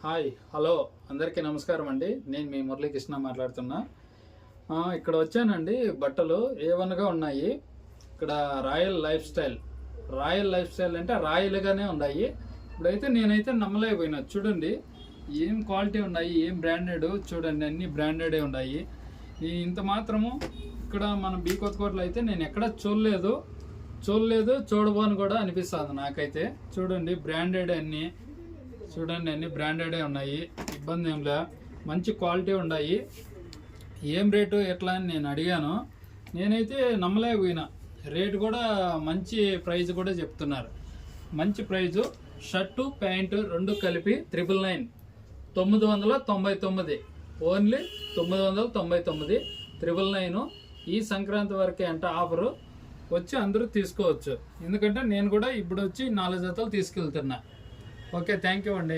Hi hello అందరికీ నమస్కారం అండి. నేను మీ మురళీకృష్ణ మాట్లాడుతున్నా. ఇక్కడ వచ్చానండి. బట్టలు ఏవన్గా ఉన్నాయి. ఇక్కడ రాయల్ లైఫ్ స్టైల్ అంటే రాయల్గానే ఉన్నాయి. ఇప్పుడైతే నేనైతే నమ్మలేకపోయినా. చూడండి ఏం క్వాలిటీ ఉన్నాయి, ఏం బ్రాండెడ్. చూడండి అన్ని బ్రాండెడే ఉన్నాయి. ఇంత మాత్రము ఇక్కడ మన బీ కొత్తకోటలో అయితే నేను ఎక్కడ చూడలేదు, చూడబోని కూడా అనిపిస్తుంది నాకైతే. చూడండి బ్రాండెడ్ అన్నీ, చూడండి అన్ని బ్రాండెడే ఉన్నాయి. ఇబ్బంది ఏం లే, మంచి క్వాలిటీ ఉన్నాయి. ఏం రేటు ఎట్లా అని నేను అడిగాను. నేనైతే నమ్మలేకపోయినా. రేటు కూడా మంచి ప్రైజ్ కూడా చెప్తున్నారు. మంచి ప్రైజు. షర్టు ప్యాంటు రెండు కలిపి 999, 999, ఓన్లీ 999, 999. ఈ సంక్రాంతి వరకే అంట ఆఫరు. వచ్చి అందరూ తీసుకోవచ్చు. ఎందుకంటే నేను కూడా ఇప్పుడు వచ్చి 4 జతలు తీసుకెళ్తున్నా. ఓకే, థ్యాంక్ యూ అండి.